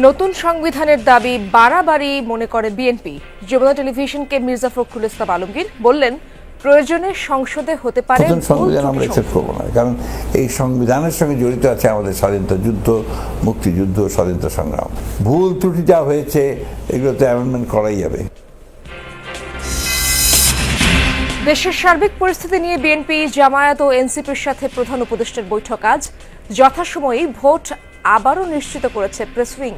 নতুন সংবিধানের দাবি বাড়াবাড়ি মনে করে বিএনপি। যমুনা টেলিভিশনকে মির্জা ফখরুল ইসলাম আলমগীর বললেন, প্রয়োজনে সংসদে হতে পারে নতুন সংবিধান আমরা অ্যাকসেপ্ট করবো না, কারণ এই সংবিধানের সঙ্গে জড়িত আছে আমাদের স্বাধীনতা যুদ্ধ, মুক্তিযুদ্ধ, স্বাধীনতা সংগ্রাম। ভুল ত্রুটি যা হয়েছে এগুলোতে অ্যামেন্ডমেন্ট করাই যাবে। দেশের সার্বিক পরিস্থিতি নিয়ে বিএনপি, জামায়াত ও এনসিপির সাথে প্রধান উপদেষ্টার বৈঠক আজ। যথাসময়েই ভোট আবারও নিশ্চিত করেছে প্রেস উইং।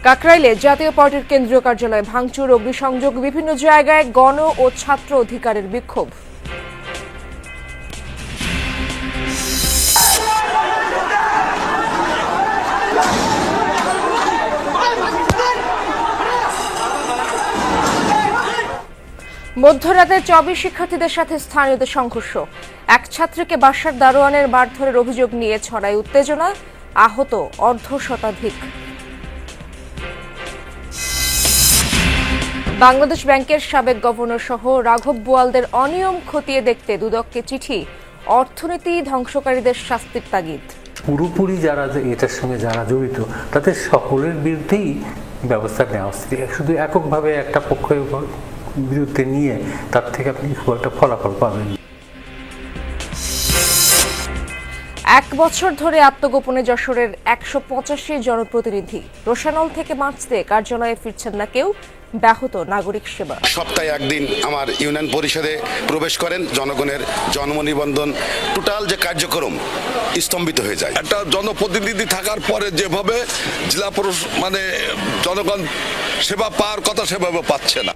কাকরাইলে জাতীয় পার্টির কেন্দ্রীয় কার্যালয়ে ভাঙচুর, অগ্নিসংযোগ, বিভিন্ন জায়গায় গণ ও ছাত্র অধিকারের বিক্ষোভ। মধ্যরাতে চবি শিক্ষার্থীদের সাথে স্থানীয়দের সংঘর্ষ। এক ছাত্রীকে বাসার দারোয়ানের মারধরের অভিযোগ নিয়ে ছড়ায় উত্তেজনা, আহত অর্ধশতাধিক। বাংলাদেশ ব্যাংকের সাবেক গভর্নর সহ রাঘব বোয়ালদের অনিয়ম খতিয়ে দেখতে দুদককে চিঠি, অর্থনীতি ধ্বংসকারীদের শাস্তির তাগিদ। পুরোপুরি যারা এটার সঙ্গে যারা জড়িত তাদের সকলের বিরুদ্ধেই ব্যবস্থা নেওয়া উচিত। শুধু এককভাবে একটা পক্ষের বিরুদ্ধে নিয়ে তার থেকে আপনি খুব একটা ফলাফল পাবেন। এক বছর ধরে আত্মগোপনে যশোরের 185 জনপ্রতিনিধি। রোশানল থেকে মার্চতে কার্যালয়ে ফিরছেন না কেউ, ব্যাহত নাগরিক সেবা। সপ্তাহে একদিন আমার ইউনিয়ন পরিষদে প্রবেশ করেন, জনগণের জন্ম নিবন্ধন টোটাল যে কার্যক্রম স্তম্ভিত হয়ে যায়। একটা জনপ্রতিনিধি থাকার পরে যেভাবে জেলা জনগণ সেবা পাওয়ার কথা সেভাবে পাচ্ছে না।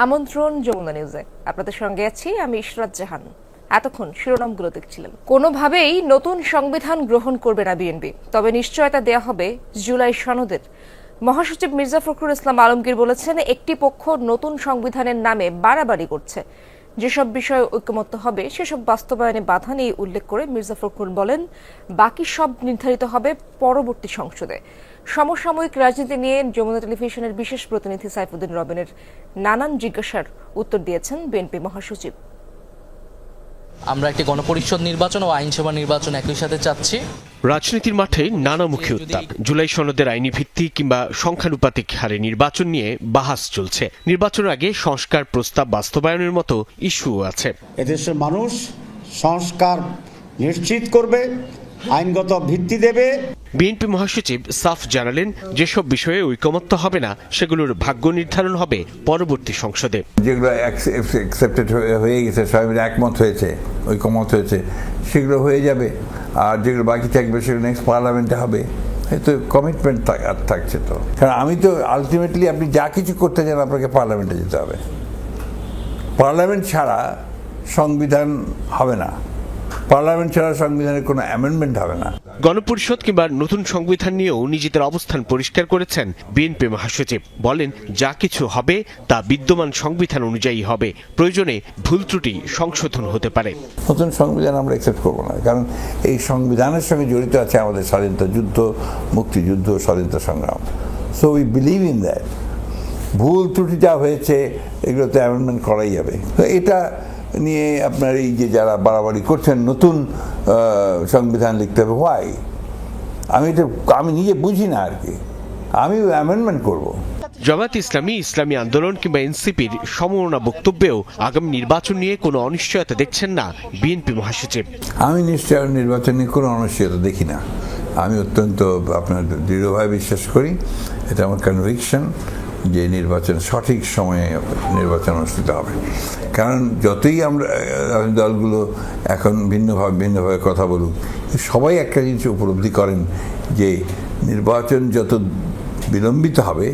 আমন্ত্রণ যমুনা নিউজে, আপনাদের সঙ্গে আছি আমি ইশরাত জাহান। এতক্ষণ শিরোনামগুলো দেখছিলেন। কোনোভাবেই নতুন সংবিধান গ্রহণ করবে না বিএনপি, তবে নিশ্চয়তা দেয়া হবে জুলাই সনদের। মহাসচিব মির্জা ফখরুল ইসলাম আলমগীর বলেছেন, একটি পক্ষ নতুন সংবিধানের নামে বাড়াবাড়ি করছে। যেসব বিষয়ে ঐকমত্য হবে সেসব বাস্তবায়নে বাধা নেই উল্লেখ করে মির্জা ফখরুল বলেন, বাকি সব নির্ধারিত হবে পরবর্তী সংসদে। সমসাময়িক রাজনীতি নিয়ে যমুনা টেলিভিশনের বিশেষ প্রতিনিধি সাইফুদ্দিন রবিনের নানান জিজ্ঞাসার উত্তর দিয়েছেন বিএনপি মহাসচিব। আমরা একটি গণপরিষদ নির্বাচন ও আইনসভা নির্বাচন একই সাথে চাচ্ছি। রাজনীতির মাঠে নানামুখী উত্তাপ। জুলাই সনদের আইনি ভিত্তি কিংবা সংখ্যানুপাতিক হারে নির্বাচন নিয়ে বাহাস চলছে। নির্বাচনের আগে সংস্কার প্রস্তাব বাস্তবায়নের মতো ইস্যু আছে। এদেশের মানুষ সংস্কার নিশ্চিত করবে, আইনগত ভিত্তি দেবে। বিএনপি মহাসচিব সাফ জানালেন, যেসব বিষয়ে ঐকমত্য হবে না সেগুলোর ভাগ্য নির্ধারণ হবে পরবর্তী সংসদে। যেগুলো অ্যাকসেপ্টেড হয়ে গেছে, সবাই মিলে একমত হয়েছে, ঐকমত হয়েছে, সেগুলো হয়ে যাবে। আর যেগুলো বাকি থাকবে সেগুলো নেক্সট পার্লামেন্টে হবে। তো কমিটমেন্ট থাকছে তো, কারণ আমি তো আলটিমেটলি আপনি যা কিছু করতে চান আপনাকে পার্লামেন্টে যেতে হবে। পার্লামেন্ট ছাড়া সংবিধান হবে না, পার্লামেন্ট ছাড়া সংবিধানের কোনো অ্যামেন্ডমেন্ট হবে না। গণপরিষদ কিংবা নতুন সংবিধান নিয়েও নিজেদের অবস্থান পরিষ্কার করেছেন বিএনপি মহাসচিব। বলেন, যা কিছু হবে তা বিদ্যমান সংবিধান অনুযায়ী হবে, প্রয়োজনে ভুল ত্রুটি সংশোধন হতে পারে। নতুন সংবিধান আমরা অ্যাকসেপ্ট করবো না, কারণ এই সংবিধানের সঙ্গে জড়িত আছে আমাদের স্বাধীনতা যুদ্ধ, মুক্তিযুদ্ধ, স্বাধীনতা সংগ্রাম। So we believe in that. ভুল ত্রুটি যা হয়েছে এগুলোতে অ্যামেন্ডমেন্ট করাই যাবে। তো এটা নিয়ে আপনার এই যে যারা বাড়াবাড়ি করছেন নতুন সংবিধান লিখতে হবে, হোয়াই? আমি নিজে বুঝি না আর কি, আমি অ্যামেন্ডমেন্ট করব। জামায়াত ইসলামী, ইসলামী আন্দোলন কিংবা এনসিপির সমমনা বক্তব্যেও আগামী নির্বাচন নিয়ে কোনো অনিশ্চয়তা দেখছেন না বিএনপি মহাসচিব। আমি নির্বাচন নিয়ে কোনো অনিশ্চয়তা দেখি না। আমি অত্যন্ত আপনার দৃঢ়ভাবে বিশ্বাস করি, এটা আমার কনভিকশন যে নির্বাচন সঠিক সময়ে নির্বাচন অনুষ্ঠিত হবে। কারণ যতই আমরা দলগুলো এখন ভিন্নভাবে কথা বলুক, সবাই একটা জিনিস উপলব্ধি করেন যে নির্বাচন যত বিলম্বিত হবে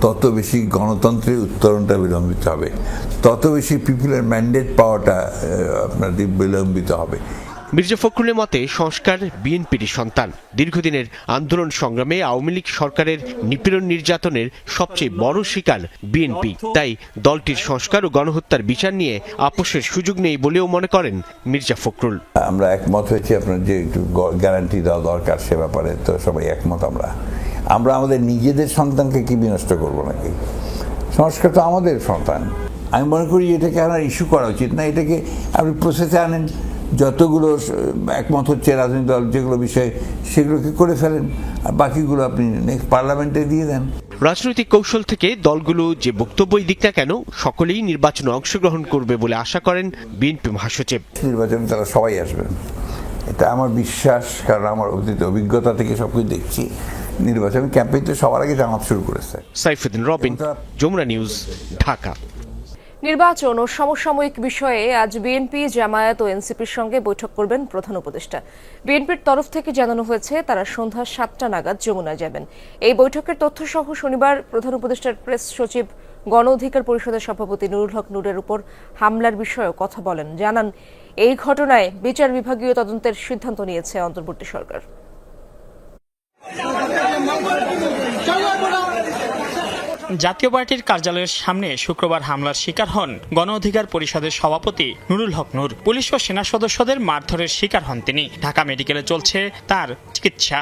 তত বেশি গণতন্ত্রের উত্তরণটা বিলম্বিত হবে, তত বেশি পিপুলের ম্যান্ডেট পাওয়াটা আপনার বিলম্বিত হবে। মির্জা ফখরুলের মতে সংস্কার বিএনপির সন্তান। দীর্ঘদিনের আন্দোলন সংগ্রামে আওয়ামী লীগ সরকারের নিপীড়ন নির্যাতনের সবচেয়ে বড় শিকার বিএনপি। তাই দলটির সংস্কার ও গণহত্যার বিচার নিয়ে আপোষের সুযোগ নেই বলেও মনে করেন মির্জা ফখরুল। আমরা একমত হয়েছি আপনার যে একটু গ্যারান্টি দেওয়া দরকার সে ব্যাপারে, তো সবাই একমত। আমরা আমাদের নিজেদের সন্তানকে কি বিনষ্ট করবো নাকি? সংস্কার তো আমাদের সন্তান। আমি মনে করি এটাকে আপনার ইস্যু করা উচিত না, এটাকে আপনি প্রসেসে আনেন, যতগুলো একমত হচ্ছে রাজনৈতিক দল যেগুলো বিষয়ে সেগুলোকে করে ফেলেন, আর বাকিগুলো আপনি নেক্সট পার্লামেন্টে দিয়ে দেন। রাজনৈতিক কৌশল থেকে দলগুলো যে বক্তব্যই দিক না কেন সকলেই নির্বাচনে অংশগ্রহণ করবে বলে আশা করেন বিএনপি মহাসচিব। নির্বাচনে তারা সবাই আসবেন, এটা আমার বিশ্বাস, কারণ আমার অতীত অভিজ্ঞতা থেকে সবকিছু দেখছি। নির্বাচন ক্যাম্পেইন তো সবার আগে জামাত শুরু করেছে। সাইফুদ্দিন রবিন, যমুনা নিউজ, ঢাকা। নির্বাচন ও সমসাময়িক বিষয়ে আজ বিএনপি, জামায়াত ও এনসিপির সঙ্গে বৈঠক করবেন প্রধান উপদেষ্টা। বিএনপির তরফ থেকে জানানো হয়েছে তারা সন্ধ্যা 7টা নাগাদ যমুনায় যাবেন। এই বৈঠকের তথ্যসহ শনিবার প্রধান উপদেষ্টার প্রেস সচিব গণ অধিকার পরিষদের সভাপতি নুরুল হক নূরের উপর হামলার বিষয়েও কথা বলেন। জানান, এই ঘটনায় বিচার বিভাগীয় তদন্তের সিদ্ধান্ত নিয়েছে অন্তর্বর্তী সরকার। জাতীয় পার্টির কার্যালয়ের সামনে শুক্রবার হামলার শিকার হন গণ অধিকার পরিষদের সভাপতি নুরুল হক নূর। পুলিশ ও সেনা সদস্যদের মারধরের শিকার হন তিনি। ঢাকা মেডিকেলে চলছে তার চিকিৎসা।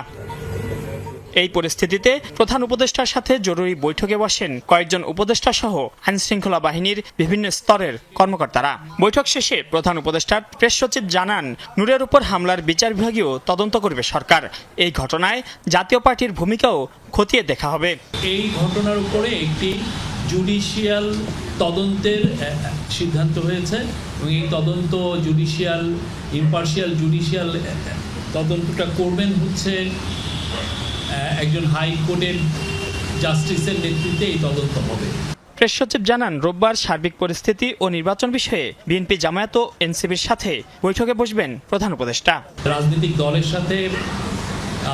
এই পরিস্থিতিতে প্রধান উপদেষ্টার সাথে জরুরি বৈঠকে বসেন কয়েকজন উপদেষ্টা সহ আইনশৃঙ্খলা বাহিনীর বিভিন্ন স্তরের কর্মকর্তারা। বৈঠক শেষে প্রধান উপদেষ্টার প্রেস সচিব জানান, নূরের উপর হামলার বিচার বিভাগীয় তদন্ত করবে সরকার। এই ঘটনায় জাতীয় পার্টির ভূমিকাও খতিয়ে দেখা হবে। এই ঘটনার উপরে একটি জুডিশিয়াল তদন্তের সিদ্ধান্ত হয়েছে এবং এই তদন্ত ইম্পার্শিয়াল জুডিশিয়াল তদন্তটা করবেন হচ্ছে একজন হাইকোর্টের জাস্টিসের নেতৃত্বে এই তদন্ত হবে। প্রেস সচিব জানান, রোববার সার্বিক পরিস্থিতি ও নির্বাচন বিষয়ে বিএনপি, জামায়াত ও এনসিপির সাথে বৈঠকে বসবেন প্রধান উপদেষ্টা। রাজনৈতিক দলের সাথে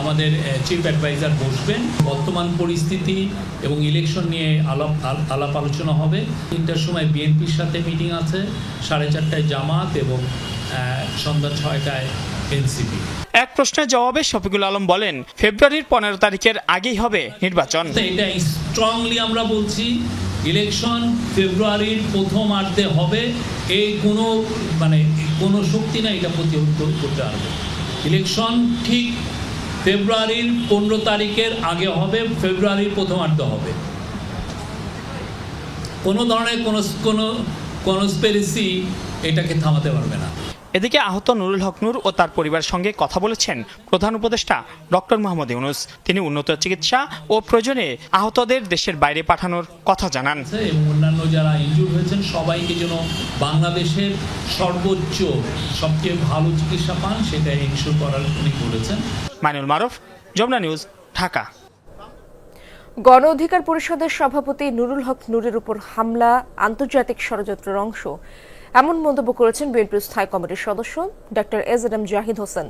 আমাদের চিফ অ্যাডভাইজার বসবেন। বর্তমান পরিস্থিতি এবং ইলেকশন নিয়ে আলাপ আলোচনা হবে। 3টার সময় বিএনপির সাথে মিটিং আছে, 4:30টায় জামাত এবং সন্ধ্যা 6টায় এনসিপি। এক প্রশ্নের জবাবে শফিকুল আলম বলেন, ফেব্রুয়ারির 15 তারিখের আগেই হবে নির্বাচন। এটা স্ট্রংলি আমরা বলছি, ইলেকশন ফেব্রুয়ারির প্রথমার্ধে হবে। এই কোনো শক্তি না এটা প্রতিহত করতে পারবে। ইলেকশন ঠিক ফেব্রুয়ারির 15 তারিখের আগে হবে, ফেব্রুয়ারির প্রথমার্ধে হবে। কোনো ধরনের কোনো কনস্পিরেসি এটাকে থামাতে পারবে না। এদিকে আহত নুরুল হক নূর ও তার পরিবারের সঙ্গে কথা বলেছেন প্রধান উপদেষ্টা ডক্টর মোহাম্মদ ইউনূস। তিনি উন্নত চিকিৎসা ও প্রয়োজনে আহতদের দেশের বাইরে পাঠানোর কথা জানান এবং অন্যান্য যারা ইনজুর হয়েছেন সবাইকে যেন বাংলাদেশের সর্বোচ্চ সবচেয়ে ভালো চিকিৎসা পান সেটা ইনশিওর করার উনি বলেছেন। মাইনুল মারুফ, যমুনা নিউজ, ঢাকা। গণ অধিকার পরিষদের সভাপতি নুরুল হক নূরের উপর হামলা আন্তর্জাতিক ষড়যন্ত্রের অংশ, এমন মন্তব্য করেছেন বিএনপির স্থায়ী কমিটির সদস্য ডক্টর এজএম জাহিদ হোসেন।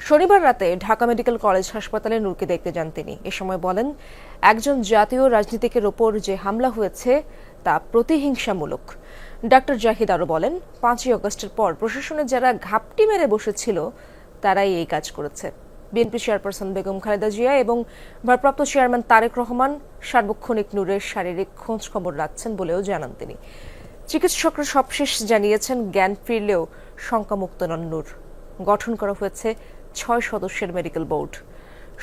শনিবার রাতে ঢাকা মেডিকেল কলেজ হাসপাতালে নূরকে দেখতে যান তিনি। এ সময় বলেন, একজন জাতীয় রাজনীতিকের ওপর যে হামলা হয়েছে তা প্রতিহিংসামূলক। ডক্টর জাহিদ আরও বলেন, 5ই আগস্টের পর প্রশাসনে যারা ঘাপটি মেরে বসেছিল তারাই এই কাজ করেছে। বিএনপি চেয়ারপারসন বেগম খালেদা জিয়া এবং ভারপ্রাপ্ত চেয়ারম্যান তারেক রহমান সার্বক্ষণিক নূরের শারীরিক খোঁজ খবর রাখছেন বলেও জানান তিনি। চিকিৎসকরা সবশেষ জানিয়েছেন, জ্ঞান ফিরলেও শঙ্কামুক্ত নন নূর। গঠন করা হয়েছে 6 সদস্যের মেডিকেল বোর্ড।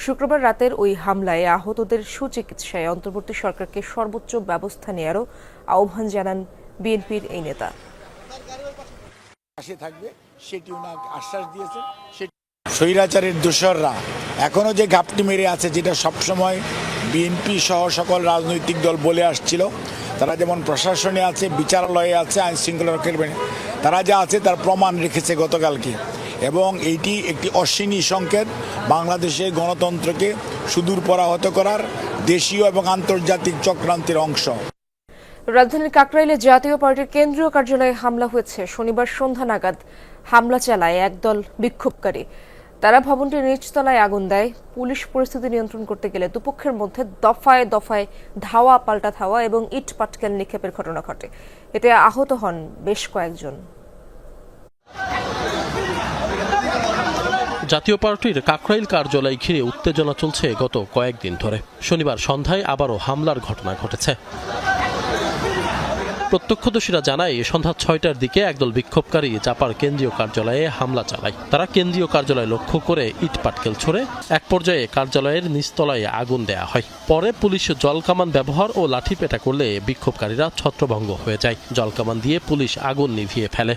শুক্রবার রাতের ওই হামলায় আহতদের সুচিকিৎসায় অন্তর্বর্তী সরকারকে সর্বোচ্চ ব্যবস্থা নেওয়ারও আহ্বান জানান বিএনপির এই নেতা। আশ্বাস দিয়েছে স্বৈরাচারের দোসররা এখনো যে ঘাপটি মেরে আছে, যেটা সবসময় বিএনপি সহ সকল রাজনৈতিক দল বলে আসছিল, তারা যেমন প্রশাসনে আছে, বিচারালয়ে আছে, আইন শৃঙ্খলা রক্ষার তারা যা আছে তার প্রমাণ রেখেছে গতকালকে। এবং এইটি একটি অশ্বিনী সংকেত বাংলাদেশের গণতন্ত্রকে সুদূর পরাহত করার দেশীয় এবং আন্তর্জাতিক চক্রান্তের অংশ। রাজধানীর কাকরাইলে জাতীয় পার্টির কেন্দ্রীয় কার্যালয়ে হামলা হয়েছে। শনিবার সন্ধ্যা নাগাদ হামলা চালায় একদল বিক্ষোভকারী। তারা ভবনটির নিচতলায় আগুন দেয়। পুলিশ পরিস্থিতি নিয়ন্ত্রণ করতে গেলে দুপক্ষের মধ্যে দফায় দফায় ধাওয়া পাল্টা ধাওয়া এবং ইট পাটকেল নিক্ষেপের ঘটনা ঘটে। এতে আহত হন বেশ কয়েকজন। জাতীয় পার্টির কাকরাইল কার্যালয় ঘিরে উত্তেজনা চলছে গত কয়েকদিন ধরে। শনিবার সন্ধ্যায় আবারও হামলার ঘটনা ঘটেছে। প্রত্যক্ষদর্শীরা জানায় সন্ধ্যা ৬টার দিকে একদল বিক্ষোভকারী চাপার কেন্দ্রীয় কার্যালয়ে হামলা চালায়। তারা কেন্দ্রীয় কার্যালয় লক্ষ্য করে ইট পাটকেল ছোড়ে। এক পর্যায়ে কার্যালয়ের নিচতলায় আগুন দেয়া হয়। পরে পুলিশ জলকামান ব্যবহার ও লাঠিপেটা করলে বিক্ষোভকারীরা ছত্রভঙ্গ হয়ে যায়। জলকামান দিয়ে পুলিশ আগুন নিভিয়ে ফেলে।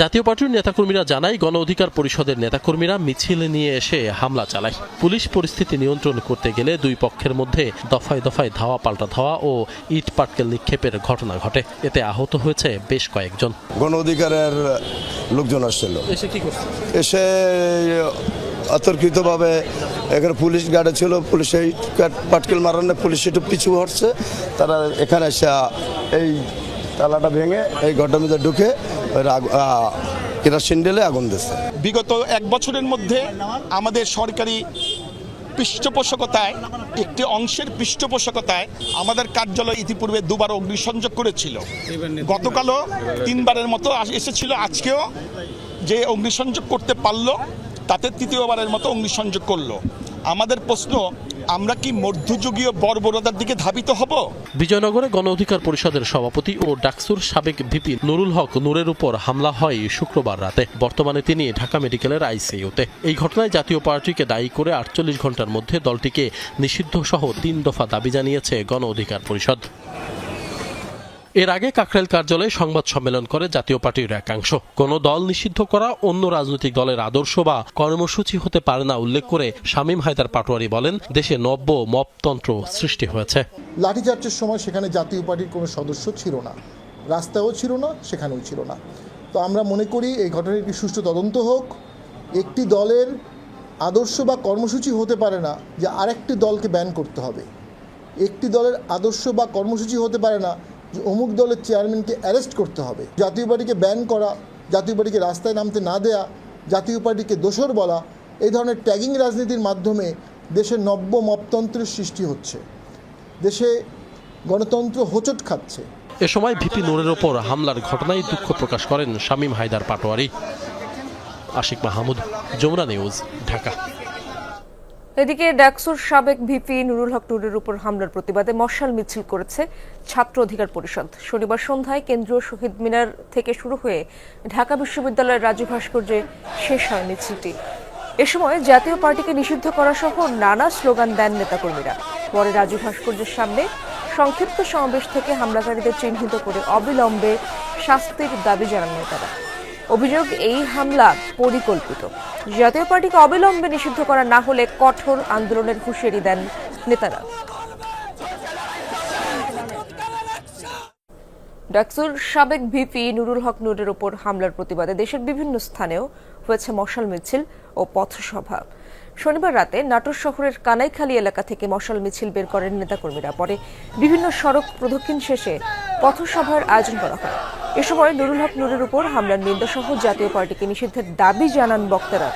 জাতীয় পার্টির নেতাকর্মীরা জানায় গণ অধিকার পরিষদের নেতাকর্মীরা মিছিল নিয়ে এসে হামলা চালায়। পুলিশ পরিস্থিতি নিয়ন্ত্রণ করতে গেলে দুই পক্ষের মধ্যে দফায় দফায় ধাওয়া পাল্টা ধাওয়া ও ইট পাটকেল নিক্ষেপের ঘটনা ঘটে। এতে আহত হয়েছে বেশ কয়েকজন। গণ অধিকারের লোকজন আসছিল, এসে অতর্কিতভাবে এখানে পুলিশ গার্ডে ছিল, পুলিশ এই পাটকেল মারানো, পুলিশ একটু পিছু হটছে। তারা এখানে এসে এই তালাটা ভেঙে এই ঘরটার মধ্যে ঢুকে কেরোসিন ঢেলে আগুন দিচ্ছে। বিগত এক বছরের মধ্যে আমাদের সরকারি পৃষ্ঠপোষকতায় একটি অংশের পৃষ্ঠপোষকতায় আমাদের কার্যালয় ইতিপূর্বে দুবার অগ্নিসংযোগ করেছিল। গতকালও 3বারের মতো এসেছিল, আজকেও যে অগ্নিসংযোগ করতে পারলো তাতে 3য়বারের মতো অগ্নিসংযোগ করলো। আমাদের প্রশ্ন, আমরা কি মধ্যযুগীয় বর্বরতার দিকে ধাবিত হব? বিজয়নগরে গণ অধিকার পরিষদের সভাপতি ও ডাকসুর সাবেক ভিপি নুরুল হক নূরের উপর হামলা হয় শুক্রবার রাতে। বর্তমানে তিনি ঢাকা মেডিকেলের আইসিইউতে। এই ঘটনায় জাতীয় পার্টিকে দায়ী করে 48 ঘন্টার মধ্যে দলটিকে নিষিদ্ধ সহ 3 দফা দাবি জানিয়েছে গণ অধিকার পরিষদ। এর আগে কাকরাইল কার্যালয়ে সংবাদ সম্মেলন করে জাতীয় পার্টির একাংশ। কোন দল নিষিদ্ধ করা অন্য রাজনৈতিক দলের আদর্শ বা কর্মসূচি হতে পারে না উল্লেখ করে শামীম হায়দার পাটোয়ারি বলেন, দেশে নব্য মপতন্ত্র সৃষ্টি হয়েছে। লাঠিচার্জের সময় সেখানে জাতীয় পার্টির কোনো সদস্য ছিল না, রাস্তাও ছিল না, সেখানেও ছিল না। তো আমরা মনে করি এই ঘটনার একটি সুষ্ঠু তদন্ত হোক। একটি দলের আদর্শ বা কর্মসূচি হতে পারে না যে আরেকটি দলকে ব্যান করতে হবে। একটি দলের আদর্শ বা কর্মসূচি হতে পারে না যে অমুক দলের চেয়ারম্যানকে অ্যারেস্ট করতে হবে। জাতীয় পার্টিকে ব্যান করা, জাতীয় পার্টিকে রাস্তায় নামতে না দেয়া, জাতীয় পার্টিকে দোষর বলা, এই ধরনের ট্যাগিং রাজনীতির মাধ্যমে দেশে নব্য মপতন্ত্রের সৃষ্টি হচ্ছে, দেশে গণতন্ত্র হোঁচট খাচ্ছে। এ সময় ভিপি নূরের ওপর হামলার ঘটনায় দুঃখ প্রকাশ করেন শামীম হায়দার পাটোয়ারি। আশিক মাহমুদ, যমুনা নিউজ, ঢাকা। এদিকে ডাকসুর সাবেক ভিপি নুরুল হক নূরের উপর হামলার প্রতিবাদে মশাল মিছিল করেছে ছাত্র অধিকার পরিষদ। শনিবার সন্ধ্যায় কেন্দ্রীয় শহীদ মিনার থেকে শুরু হয়ে ঢাকা বিশ্ববিদ্যালয়ের রাজু ভাস্কর্যে শেষ হয় মিছিলটি। এ সময় জাতীয় পার্টিকে নিষিদ্ধ করা সহ নানা স্লোগান দেন নেতাকর্মীরা। পরে রাজু ভাস্কর্যের সামনে সংক্ষিপ্ত সমাবেশ থেকে হামলাকারীদের চিহ্নিত করে অবিলম্বে শাস্তির দাবি জানান নেতারা। অভিযোগ, এই হামলা পরিকল্পিত। জাতীয় পার্টিকে অবিলম্বে নিষিদ্ধ করা না হলে কঠোর আন্দোলনের হুঁশিয়ারি দেন নেতারা। ডাকসুর সাবেক ভিপি নুরুল হক নূরের উপর হামলার প্রতিবাদে দেশের বিভিন্ন স্থানেও হয়েছে মশাল মিছিল ও পথসভা। শনিবার রাতে নাটোর শহরের কানাইখালী এলাকা থেকে মশাল মিছিল বের করেন নেতাকর্মীরা। পরে বিভিন্ন সড়ক প্রদক্ষিণ শেষে পথসভার আয়োজন করা হয়। এ সময় নুরুল হক নূরের উপর হামলার নিন্দা সহ জাতীয় পার্টিকে নিষিদ্ধের দাবি জানান বক্তারা।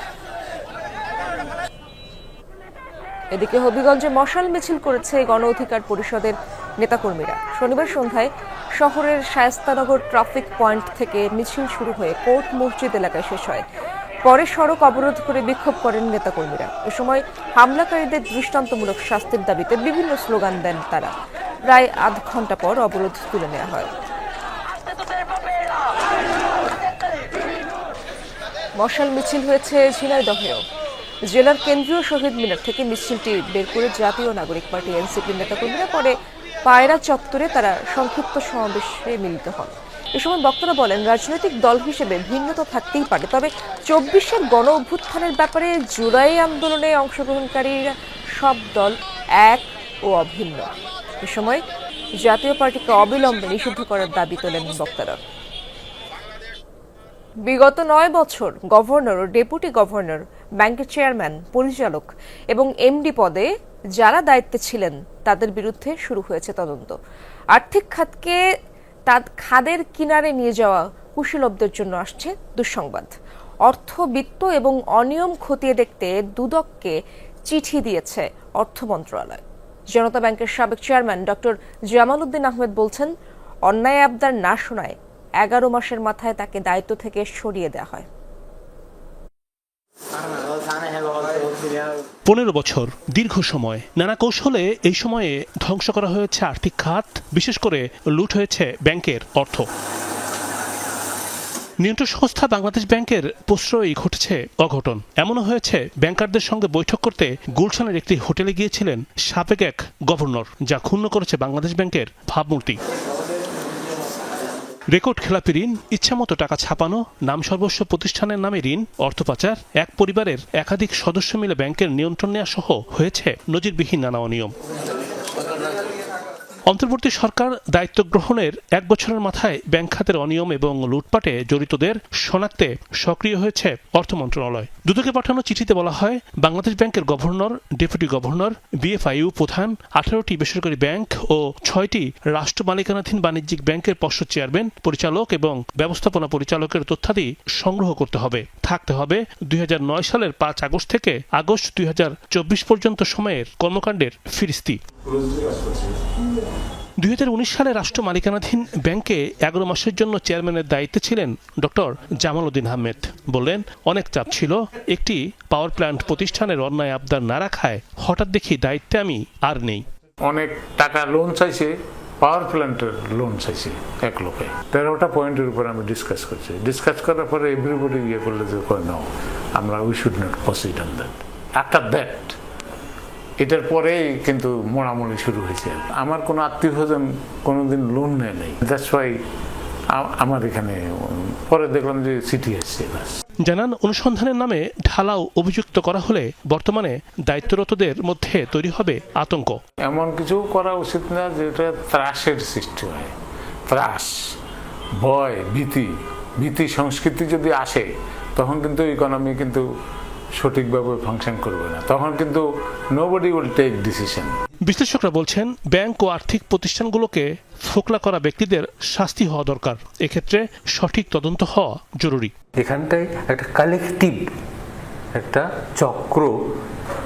এদিকে হবিগঞ্জে মশাল মিছিল করেছে গণ অধিকার পরিষদের নেতাকর্মীরা। শনিবার সন্ধ্যায় শহরের শায়েস্তানগর ট্রাফিক পয়েন্ট থেকে মিছিল শুরু হয়ে কোর্ট মসজিদ এলাকায় শেষ হয়। পরে সড়ক অবরোধ করে বিক্ষোভ করেন নেতাকর্মীরা। এ সময় হামলাকারীদের দৃষ্টান্তমূলক শাস্তির দাবিতে বিভিন্ন স্লোগান দেন তারা। প্রায় আধ ঘন্টা পর অবরোধ তুলে নেওয়া হয়। মশাল মিছিল হয়েছে ঝিনাইদহেও। জেলার কেন্দ্রীয় শহীদ মিনার থেকে মিছিলটি বের করে জাতীয় নাগরিক পার্টি এনসিপির নেতাকর্মীরা পরে পায়রা চত্বরে তারা সংক্ষিপ্ত সমাবেশে মিলিত হন। এ সময় বক্তারা বলেন, রাজনৈতিক দল হিসেবে ভিন্নতা থাকতেই পারে, তবে 24-এর গণ অভ্যুত্থানের ব্যাপারে জুলাই আন্দোলনে অংশগ্রহণকারী সব দল এক ও অভিন্ন। এ সময় জাতীয় পার্টিকে অবিলম্বে নিষিদ্ধ করার দাবি তোলেন বক্তারা। বিগত 9 বছর গভর্নর ও ডেপুটি গভর্নর, ব্যাংকের চেয়ারম্যান, পরিচালক এবং এমডি পদে যারা দায়িত্বে ছিলেন তাদের বিরুদ্ধে শুরু হয়েছে তদন্ত। আর্থিক খাতকে খাদের কিনারে নিয়ে যাওয়া কুশীলবদের জন্য আসছে দুঃসংবাদ। অর্থ, বিত্ত এবং অনিয়ম খতিয়ে দেখতে দুদককে চিঠি দিয়েছে অর্থ মন্ত্রণালয়। জনতা ব্যাংকের সাবেক চেয়ারম্যান ডক্টর জামাল উদ্দিন আহমেদ বলছেন, অন্যায় আবদার না শোনায় 11 মাসের মাথায় তাকে দায়িত্ব থেকে সরিয়ে দেওয়া হয়। 15 বছর দীর্ঘ সময়, নানা কৌশলে এই সময়ে ধ্বংস করা হয়েছে আর্থিক খাত, বিশেষ করে লুট হয়েছে ব্যাংকের অর্থ। নিয়ন্ত্রক সংস্থা বাংলাদেশ ব্যাংকের প্রশ্রয়ই ঘটেছে অঘটন। এমনও হয়েছে ব্যাংকারদের সঙ্গে বৈঠক করতে গুলশানের একটি হোটেলে গিয়েছিলেন সাবেক এক গভর্নর, যা ক্ষুণ্ণ করেছে বাংলাদেশ ব্যাংকের ভাবমূর্তি। রেকর্ড খেলাপি ঋণ, ইচ্ছামতো টাকা ছাপানো, নাম সর্বস্ব প্রতিষ্ঠানের নামে ঋণ, অর্থ পাচার, এক পরিবারের একাধিক সদস্য মিলে ব্যাংকের নিয়ন্ত্রণ নেওয়া সহ হয়েছে নজিরবিহীন নানা অনিয়ম। অন্তর্বর্তী সরকার দায়িত্ব গ্রহণের 1 বছরের মাথায় ব্যাংক খাতের অনিয়ম এবং লুটপাটে জড়িতদের শনাক্তে সক্রিয় হয়েছে অর্থ মন্ত্রণালয়। দুদকে পাঠানো চিঠিতে বলা হয়, বাংলাদেশ ব্যাংকের গভর্নর, ডেপুটি গভর্নর, বিএফআইইউ প্রধান, 18টি বেসরকারি ব্যাংক ও 6টি রাষ্ট্র মালিকানাধীন বাণিজ্যিক ব্যাংকের পর্ষদ চেয়ারম্যান, পরিচালক এবং ব্যবস্থাপনা পরিচালকের তথ্যাদি সংগ্রহ করতে হবে। থাকতে হবে 2009 সালের 5 আগস্ট থেকে আগস্ট 2024 পর্যন্ত সময়ের কর্মকাণ্ডের ফিরিস্তি। 2019 সালে রাষ্ট্র মালিকানাধীন ব্যাংকে 11 মাসের জন্য চেয়ারম্যানের দায়িত্বে ছিলেন ডক্টর জামাল উদ্দিন আহমেদ। বললেন, অনেক চাপ ছিল, একটি পাওয়ার প্ল্যান্ট প্রতিষ্ঠানের অন্যায় আবদার না রাখায় হঠাৎ দেখি দায়িত্বে আমি আর নেই। অনেক টাকা লোন চাইছে, পাওয়ার প্ল্যান্টের লোন চাইছে এক লোকে। 13টা পয়েন্টের উপর আমি ডিসকাস করার পরে এভরিবডি করলে যে নাও আমরা we should not proceed on that. After that এটার পরেই কিন্তু মোড়ামুড়ি শুরু হয়েছে। আমার কোনো আত্মীয় স্বজন কোনোদিন লোন নেয় নাই, দ্যাটস ওয়াই আমার এখানে পরে দেখলাম যে চিঠি আসছে। জানান, অনুসন্ধানের নামে ঢালাও অভিযুক্ত করা হলে বর্তমানে দায়িত্বরতদের মধ্যে তৈরি হবে আতঙ্ক। এমন কিছু করা উচিত না যেটা ত্রাসের সৃষ্টি হয়। ত্রাস, ভয়, ভীতি সংস্কৃতি যদি আসে, তখন কিন্তু ইকোনমি কিন্তু সঠিকভাবে ফাংশন করবে না, তখন কিন্তু নোবডি উইল টেক ডিসিশন। বিশ্লেষকরা বলছেন, ব্যাংক ও আর্থিক প্রতিষ্ঠানগুলোকে ফোকলা করা ব্যক্তিদের শাস্তি হওয়া দরকার। এক্ষেত্রে সঠিক তদন্ত হওয়া জরুরি। এখানটায় একটা কালেকটিভ একটা চক্র,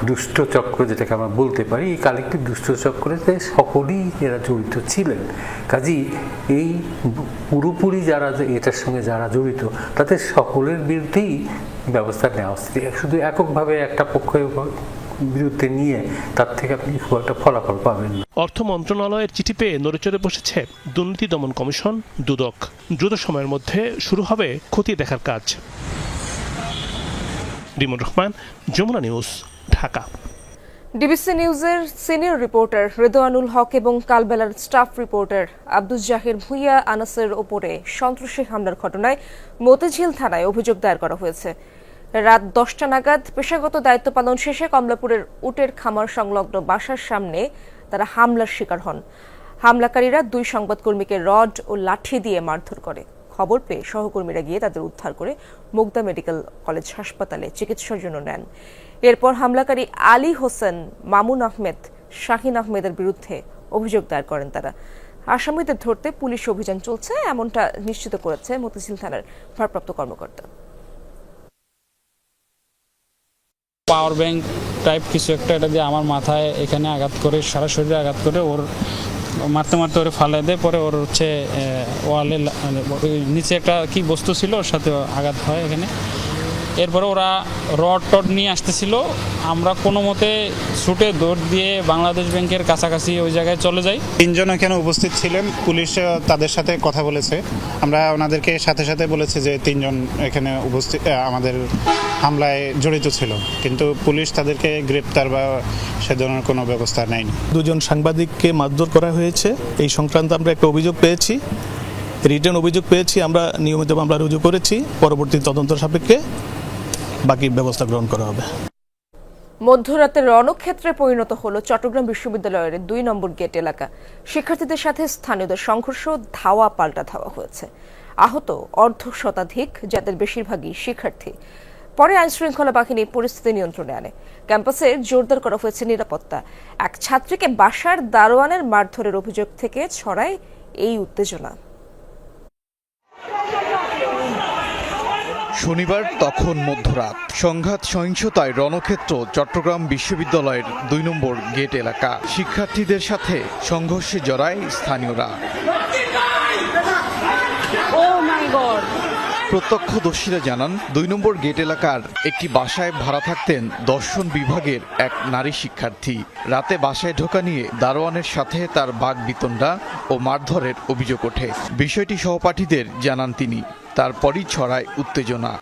দুষ্ট চক্র যেটাকে আমরা বলতে পারি, এই কালেকটিভ দুষ্ট চক্রতে সকলেই এরা জড়িত ছিলেন। কাজেই এই পুরোপুরি যারা এটার সঙ্গে যারা জড়িত, তাদের সকলের বিরুদ্ধেই ব্যবস্থা নেওয়া উচিত। শুধু এককভাবে একটা পক্ষের বিরুদ্ধে নিয়ে তার থেকে আপনি খুব একটা ফলাফল পাবেন না। অর্থ মন্ত্রণালয়ের চিঠি পেয়ে নড়েচড়ে বসেছে দুর্নীতি দমন কমিশন, দুদক। দ্রুত সময়ের মধ্যে শুরু হবে খতিয়ে দেখার কাজ। রিমন রহমান, যমুনা নিউজ, ঢাকা। ডিবিসি নিউজের সিনিয়র রিপোর্টার রেদওয়ানুল হক এবং কালবেলার স্টাফ রিপোর্টার আব্দুল জাহির ভুঁইয়া আনাসের ওপরে সন্ত্রাসী হামলার ঘটনায় মতিঝিল থানায় অভিযোগ দায়ের করা হয়েছে। রাত 10টা নাগাদ পেশাগত দায়িত্ব পালন শেষে কমলাপুরের উটের খামার সংলগ্ন বাসার সামনে তারা হামলার শিকার হন। হামলাকারীরা 2 সংবাদকর্মীকে রড ও লাঠি দিয়ে মারধর করে। খবর পেয়ে সহকর্মীরা গিয়ে তাদের উদ্ধার করে মুগদা মেডিকেল কলেজ হাসপাতালে চিকিৎসার জন্য নেন। এরপর হামলাকারী আলী হোসেন, মামুন আহমেদ, শাহিন আহমেদের বিরুদ্ধে অভিযোগ দায়ের করেন তারা। আসামিদের ধরতে পুলিশ অভিযান চলছে, এমনটা নিশ্চিত করেছে মতিঝিল থানার ভারপ্রাপ্ত কর্মকর্তা। পাওয়ার ব্যাংক টাইপ কিছু একটা এটা দিয়ে আমার মাথায় এখানে আঘাত করে, সারা শরীরে আঘাত করে, ওর মারতে মারতে ওরে ফালাই দেয়। পরে ওর হচ্ছে ওয়ালে নিচে একটা কি বস্তু ছিল, ওর সাথে আঘাত হয় এখানে। এরপরে ওরা রড টড নিয়ে আসতেছিল, আমরা কোনো মতে ছুটে দৌড় দিয়ে বাংলাদেশ ব্যাংকের কাছাকাছি ওই জায়গায় চলে যাই। 3 জন এখানে উপস্থিত ছিলেন, পুলিশ তাদের সাথে কথা বলেছে। আমরা ওনাদেরকে সাথে সাথে বলেছি যে 3 জন এখানে উপস্থিত আমাদের হামলায় জড়িত ছিল, কিন্তু পুলিশ তাদেরকে গ্রেপ্তার বা সে ধরনের কোনো ব্যবস্থা নেয়নি। 2 জন সাংবাদিককে মারধর করা হয়েছে, এই সংক্রান্ত আমরা একটা অভিযোগ পেয়েছি, রিটার্ন অভিযোগ পেয়েছি। আমরা নিয়মিত মামলা রুজু করেছি, পরবর্তী তদন্ত সাপেক্ষে বাকি ব্যবস্থা গ্রহণ করা হবে। মধ্যরাতে রণক্ষেত্রে পরিণত হলো চট্টগ্রাম বিশ্ববিদ্যালয়ের 2 নম্বর গেট এলাকা। শিক্ষার্থীদের সাথে স্থানীয়দের সংঘর্ষ, ধাওয়া পাল্টা ধাওয়া হয়েছে। আহত অর্ধশতাধিক, যাদের বেশিরভাগই শিক্ষার্থী। পরে আইনশৃঙ্খলা বাহিনী পরিস্থিতি নিয়ন্ত্রণে আনে। ক্যাম্পাসে জোরদার করা হয়েছে নিরাপত্তা। এক ছাত্রীকে বাসার দারোয়ানের মারধরের অভিযোগ থেকে ছড়ায় এই উত্তেজনা। শনিবার তখন মধ্যরাত, সংঘাত সহিংসতায় রণক্ষেত্র চট্টগ্রাম বিশ্ববিদ্যালয়ের 2 নম্বর গেট এলাকা। শিক্ষার্থীদের সাথে সংঘর্ষে জড়ায় স্থানীয়রা। প্রত্যক্ষদর্শীরা জানান ২ নম্বর গেট এলাকার একটি বাসায় ভাড়া থাকতেন দর্শন বিভাগের এক নারী শিক্ষার্থী। রাতে বাসায় ঢোকা নিয়ে দারোয়ানের সাথে তার বাগবিতণ্ডা ও মারধরের অভিযোগ ওঠে। বিষয়টি সহপাঠীদের জানান তিনি। তারপরই ছড়ায় উত্তেজনা।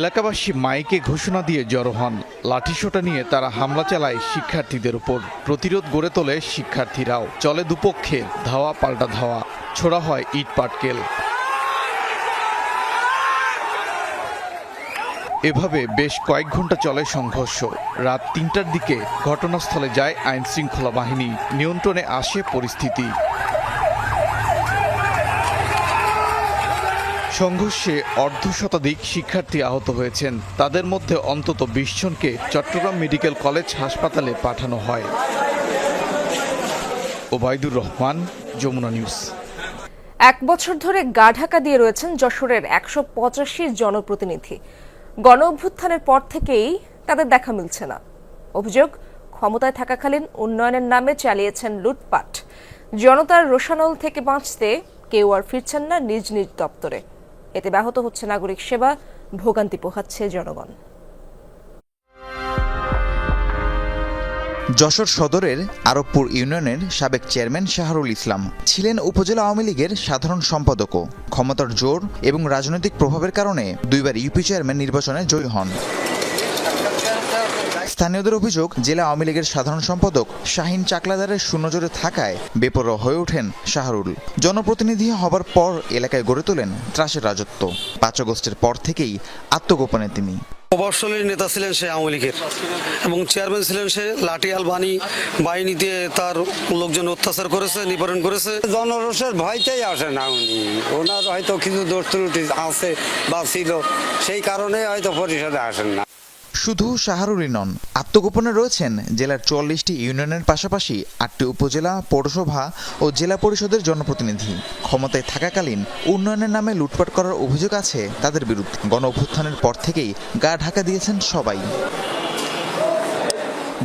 এলাকাবাসী মাইকে ঘোষণা দিয়ে জড়ো হন। লাঠিসোঁটা নিয়ে তারা হামলা চালায় শিক্ষার্থীদের উপর। প্রতিরোধ গড়ে তোলে শিক্ষার্থীরাও। চলে দুপক্ষের ধাওয়া পাল্টা ধাওয়া, ছোড়া হয় ইট পাটকেল। এভাবে বেশ কয়েক ঘন্টা চলে সংঘর্ষ। রাত ৩টার দিকে ঘটনাস্থলে যায় আইন শৃঙ্খলা বাহিনী। নিয়ন্ত্রণে আসে পরিস্থিতি। সংঘর্ষে অর্ধশতাধিক শিক্ষার্থী আহত হয়েছেন। তাদের মধ্যে অন্তত ২০ জনকে চট্টগ্রাম মেডিকেল কলেজ হাসপাতালে পাঠানো হয়। ওবায়দুর রহমান, যমুনা নিউজ। ১ বছর ধরে গা ঢাকা দিয়ে রয়েছেন যশোরের ১৮৫ জনপ্রতিনিধি। গণ অভ্যুত্থানের পর থেকেই তাদের দেখা মিলছে না। অভিযোগ, ক্ষমতায় থাকাকালীন উন্নয়নের নামে চালিয়েছেন লুটপাট। জনতার রোষানল থেকে বাঁচতে কেউ আর ফিরছেন না নিজ নিজ দপ্তরে। এতে ব্যাহত হচ্ছে নাগরিক সেবা, ভোগান্তি পোহাচ্ছে জনগণ। যশোর সদরের আরবপুর ইউনিয়নের সাবেক চেয়ারম্যান শাহরুল ইসলাম ছিলেন উপজেলা আওয়ামী লীগের সাধারণ সম্পাদকও। ক্ষমতার জোর এবং রাজনৈতিক প্রভাবের কারণে ২ বার ইউপি চেয়ারম্যান নির্বাচনে জয়ী হন। স্থানীয়দের অভিযোগ, জেলা আওয়ামী লীগের সাধারণ সম্পাদক শাহিন চাকলাদারের শূন্যজোরে থাকায় বেপরোয়া হয়ে ওঠেন শাহরুল। জনপ্রতিনিধি হবার পর এলাকায় গড়ে তোলেন ত্রাসের রাজত্ব। ৫ আগস্টের পর থেকেই আত্মগোপনে তিনি। প্রভাবশালী নেতা ছিলেন সে আওয়ামী লীগের এবং চেয়ারম্যান ছিলেন সে। লাঠিয়াল বাহিনী দিয়ে তার লোকজন অত্যাচার করেছে, নিবারণ করেছে। জনরোষের ভয়তেই আসে না উনি। ওনার হয়তো কিছু দোষ ত্রুটি আছে বা ছিল, সেই কারণে হয়তো পরিষদে আসেন না। শুধু শাহরুলই নন, আত্মগোপনে রয়েছেন জেলার ৪৪টি ইউনিয়নের পাশাপাশি ৮টি উপজেলা, পৌরসভা ও জেলা পরিষদের জনপ্রতিনিধি। ক্ষমতায় থাকাকালীন উন্নয়নের নামে লুটপাট করার অভিযোগ আছে তাদের বিরুদ্ধে। গণ অভ্যুত্থানের পর থেকেই গা ঢাকা দিয়েছেন সবাই।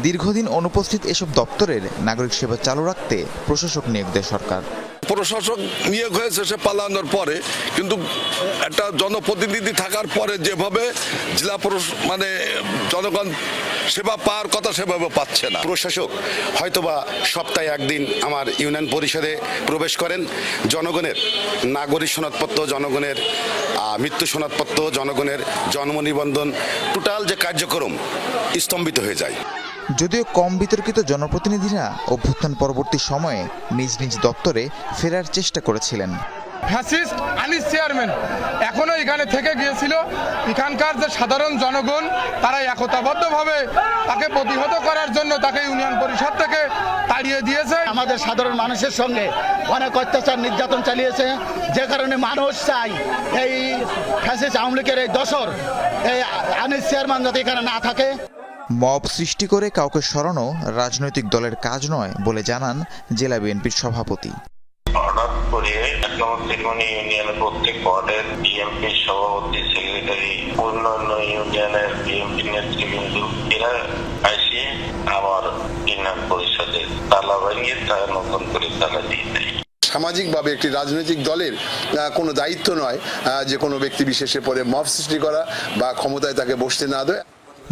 দীর্ঘদিন অনুপস্থিত এসব দপ্তরের নাগরিক সেবা চালু রাখতে প্রশাসক নিয়োগ দেয় সরকার। প্রশাসক নিয়োগ হয়েছে সে পালানোর পরে, কিন্তু একটা জনপ্রতিনিধি থাকার পরে যেভাবে জেলা জনগণ সেবা পাওয়ার কথা সেভাবে পাচ্ছে না। প্রশাসক হয়তোবা সপ্তাহে একদিন আমার ইউনিয়ন পরিষদে প্রবেশ করেন। জনগণের নাগরিক সনদপত্র, জনগণের মৃত্যু সনদপত্র, জনগণের জন্ম নিবন্ধন, টোটাল যে কার্যক্রম স্তম্ভিত হয়ে যায়। যদিও কম বিতর্কিত জনপ্রতিনিধিরা অভ্যুত্থান পরবর্তী সময়ে নিজ নিজ দপ্তরে ফেরার চেষ্টা করেছিলেন। ফ্যাসিস্ট আনিস চেয়ারম্যান এখনো এখানে থেকে গিয়েছিল। এখানকার যে সাধারণ জনগণ তারা একতাবদ্ধভাবে তাকে প্রতিহত করার জন্য তাকে ইউনিয়ন পরিষদ থেকে তাড়িয়ে দিয়েছে। আমাদের সাধারণ মানুষের সঙ্গে অনেক অত্যাচার নির্যাতন চালিয়েছে, যে কারণে মানুষ চাই এই ফ্যাসিস্ট আওয়ামী লীগের এই দোসর এই আনিস চেয়ারম্যান যাতে এখানে না থাকে। মব সৃষ্টি করে কাউকে সরানো রাজনৈতিক দলের কাজ নয় বলে জানান জেলা বিএনপির সভাপতি। হঠাৎ করে ১ নম্বর ত্রিকোণী ইউনিয়নের প্রত্যেক ওয়ার্ডের বিএনপির সভাপতি, সেক্রেটারি, অন্যান্য ইউনিয়নের বিএনপি নেতৃবৃন্দ এরা আসে আমার ইউনিয়ন পরিষদের তালা ভাঙিয়ে তারা নতুন করে তালা দিয়ে দেয়। সামাজিকভাবে একটি রাজনৈতিক দলের কোনো দায়িত্ব নয় যে কোনো ব্যক্তি বিশেষে পরে মব সৃষ্টি করা বা ক্ষমতায় তাকে বসতে না দেয়।